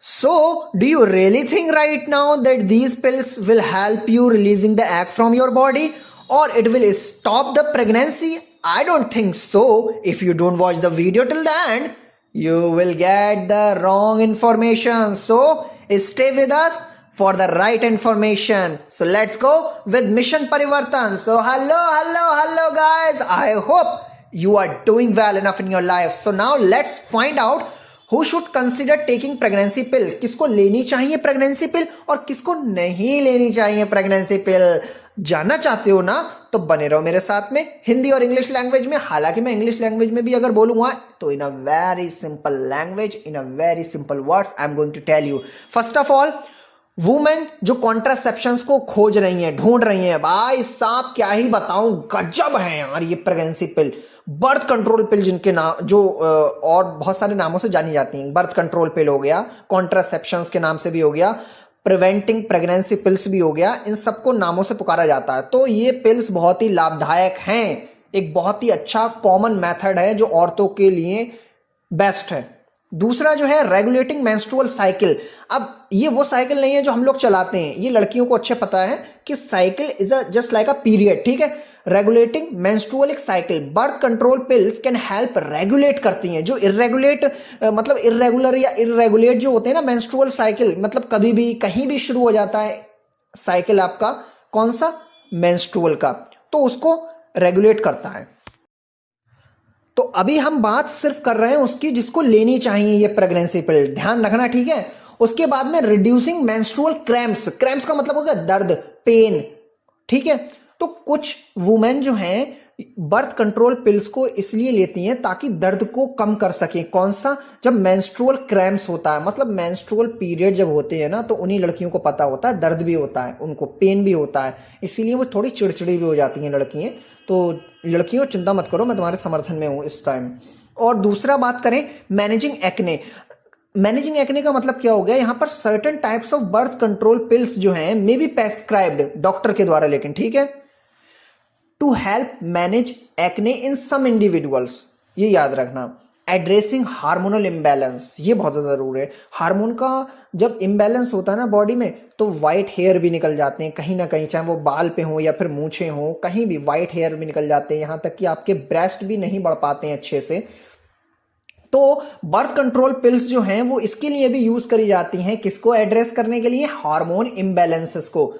So, do you really think right now that these pills will help you releasing the egg from your body or it will stop the pregnancy? I don't think so. If you don't watch the video till the end, you will get the wrong information. So, stay with us for the right information. So, let's go with Mission Parivartan. So, hello guys. I hope you are doing well enough in your life. So, now let's find out who should consider taking pregnancy pill, किसको लेनी चाहिए pregnancy पिल और किसको नहीं लेनी चाहिए pregnancy पिल। जानना चाहते हो ना तो बने रहो मेरे साथ में हिंदी और इंग्लिश लैंग्वेज में। हालांकि मैं इंग्लिश लैंग्वेज में भी अगर बोलूंगा तो in a very simple language, in a very simple words I am going to tell you. First of all, women जो कॉन्ट्रासेप्शंस को खोज रही हैं, ढूंढ रही हैं, भाई साहब क्या ही बताऊं, गजब है यार ये प्रेगनेंसी पिल। बर्थ कंट्रोल पिल जिनके नाम जो और बहुत सारे नामों से जानी जाती हैं, बर्थ कंट्रोल पिल हो गया, कॉन्ट्रासेप्शंस के नाम से भी हो गया, प्रिवेंटिंग प्रेगनेंसी पिल्स भी हो गया, इन सबको नामों से पुकारा जाता है। तो ये पिल्स बहुत ही लाभदायक हैं, एक बहुत ही अच्छा कॉमन मेथड है जो औरतों के लिए बेस्ट है। दूसरा जो है रेगुलेटिंग मेंस्ट्रुअल साइकिल। अब ये वो साइकिल नहीं है जो हम लोग चलाते हैं, ये लड़कियों को अच्छे पता है कि cycle is just like a period, ठीक है। Regulating menstrual cycle, birth control pills can help regulate करती हैं जो इरेगुलेट मतलब इरेगुलर या इरेगुलेट जो होते हैं ना मेंस्ट्रुअल साइकिल, मतलब कभी भी कहीं भी शुरू हो जाता है साइकिल आपका, कौन सा, मेंस्ट्रुअल का, तो उसको रेगुलेट करता है। तो अभी हम बात सिर्फ कर रहे हैं उसकी जिसको लेनी चाहिए ये प्रेगनेंसी पिल, ध्यान रखना, ठीक है। उसके बाद में रिड्यूसिंग मेंस्ट्रुअल क्रैम्प्स, क्रैम्प्स का मतलब होगा दर्द, पेन, ठीक है। तो कुछ वुमेन जो हैं बर्थ कंट्रोल पिल्स को इसलिए लेती हैं ताकि दर्द को कम कर सकें। कौन सा, जब मेंस्ट्रुअल क्रैम्प्स होता है, मतलब मेंस्ट्रुअल पीरियड जब होते हैं ना, तो उन्हीं लड़कियों को पता होता है दर्द भी होता है, उनको पेन भी होता है, इसीलिए वो थोड़ी चिड़चिड़ी भी हो जाती हैं लड़कियां। तो लड़कियों चिंता मत करो, मैं तुम्हारे समर्थन में हूं इस टाइम। और दूसरा बात करें मैनेजिंग एक्ने। मैनेजिंग एक्ने का मतलब क्या हो गया, यहां पर certain types of birth control pills जो हैं मे बी प्रेस्क्राइब्ड डॉक्टर के द्वारा, लेकिन ठीक है, to help manage acne in some individuals, ये याद रखना। एड्रेसिंग हार्मोनल इम्बैलेंस, ये बहुत ज्यादा जरूरी है। हार्मोन का जब इम्बैलेंस होता है ना बॉडी में, तो व्हाइट हेयर भी निकल जाते हैं कहीं ना कहीं, चाहे वो बाल पे हो या फिर मूछे हो, कहीं भी व्हाइट हेयर भी निकल जाते हैं, यहां तक कि आपके ब्रेस्ट भी नहीं बढ़ पाते हैं अच्छे से। तो बर्थ कंट्रोल पिल्स जो हैं वो इसके लिए भी यूज करी जाती हैं, किसको एड्रेस करने के लिए, हार्मोन इम्बैलेंसेस को,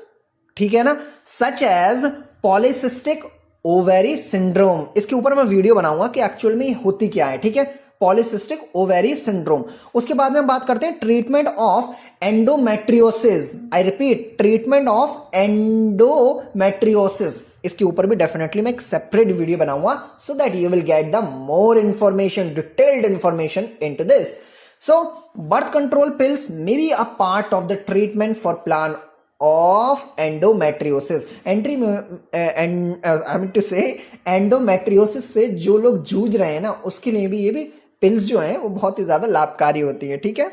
ठीक है ना। Such as polycystic ovary syndrome, इसके ऊपर मैं वीडियो बनाऊंगा कि एक्चुअल में होती क्या है, ठीक है, पॉलीसिस्टिक ओवेरी सिंड्रोम। उसके बाद में हम बात करते हैं treatment of endometriosis, I repeat, treatment of endometriosis, इसके ऊपर भी डेफिनेटली मैं एक सेपरेट वीडियो बनाऊंगा so that you will get the more information, detailed information into this. So birth control pills may be a part of the treatment for plan of endometriosis, endometriosis से जो लोग जूझ रहे हैं ना, उसके लिए भी ये भी पिल्स जो हैं वो बहुत ही ज्यादा लाभकारी होती है, ठीक है।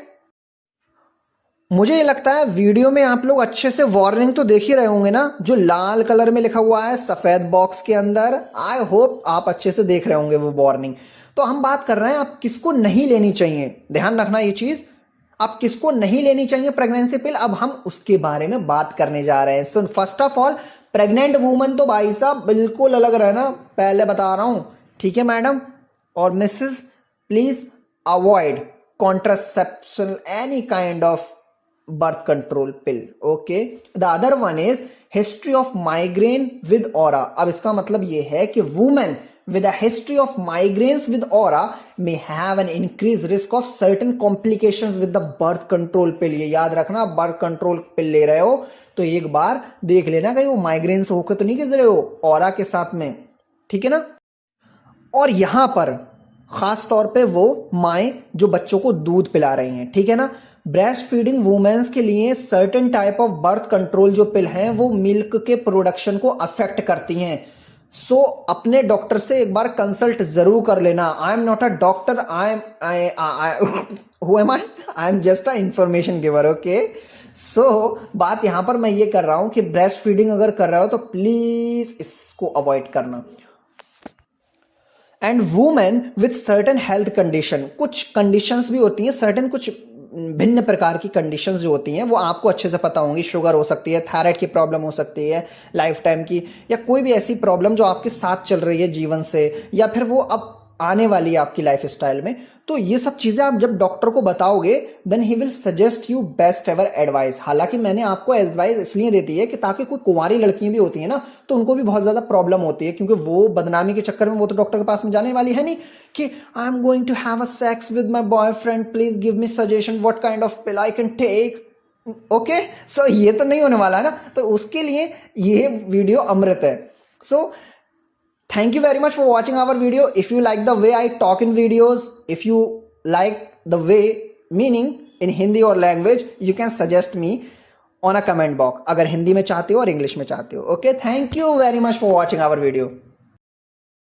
मुझे ये लगता है वीडियो में आप लोग अच्छे से वार्निंग तो देख ही रहे होंगे ना, जो लाल कलर में लिखा हुआ है सफेद बॉक्स के अंदर, आई होप आप अच्छे से देख रहे होंगे वो वार्निंग। तो हम बात कर रहे हैं आप किसको नहीं लेनी चाहिए, ध्यान रखना ये चीज, अब किसको नहीं लेनी चाहिए प्रेगनेंसी पिल, अब हम उसके बारे में बात करने जा रहे हैं। So first of all, pregnant woman तो भाई साहब बिल्कुल अलग रहना, पहले बता रहा हूं, ठीक है मैडम और Mrs, please avoid contraception any kind of birth control pill, okay. The other one is history of migraine with aura. अब इसका मतलब यह है कि women with a history of migraines with aura may have an increased risk of certain complications with the birth control pill। ये याद रखना, birth control पिल ले रहे हो तो एक बार देख लेना कहीं वो माइग्रेन से होकर तो नहीं गिर रहे हो ऑरा के साथ में, ठीक है ना। और यहां पर खास तौर पे वो माएं जो बच्चों को दूध पिला रही हैं, ठीक है ना। ब्रेस्ट फीडिंग वुमेन्स के लिए certain type of birth control जो पिल हैं वो मिल्क के प्रोडक्शन को अफेक्ट करती हैं। सो अपने डॉक्टर से एक बार कंसल्ट जरूर कर लेना। I am not a doctor, who am I am just a information giver, okay. So बात यहां पर मैं ये कर रहा हूं कि ब्रेस्ट फीडिंग अगर कर रहे हो तो प्लीज इसको अवॉइड करना। And women with certain health condition, कुछ कंडीशंस भी होती हैं, सर्टेन कुछ भिन्न प्रकार की कंडीशंस जो होती हैं वो आपको अच्छे से पता होंगी। शुगर हो सकती है, थायराइड की प्रॉब्लम हो सकती है लाइफ टाइम की, या कोई भी ऐसी प्रॉब्लम जो आपके साथ चल रही है जीवन से, या फिर वो अब आने वाली है आपकी लाइफ स्टाइल में। तो ये सब चीजें आप जब डॉक्टर को बताओगे then he will suggest you best ever advice. हालांकि मैंने आपको एडवाइस इसलिए देती है कि ताकि कोई कुंवारी लड़कियां भी होती है ना, तो उनको भी बहुत ज्यादा प्रॉब्लम होती है, क्योंकि वो बदनामी के चक्कर में वो तो डॉक्टर के पास में जाने वाली है नहीं कि I am going to have a sex with my boyfriend, please give me suggestion what kind of pill I can take. Okay, so ये तो नहीं होने वाला है ना, तो उसके लिए ये वीडियो अमृत है। सो thank you very much for watching our video. If you like the way I talk in videos, if you like the way meaning in Hindi or language, you can suggest me on a comment box. अगर हिंदी में चाहते हो और English में चाहते हो। Okay, thank you very much for watching our video.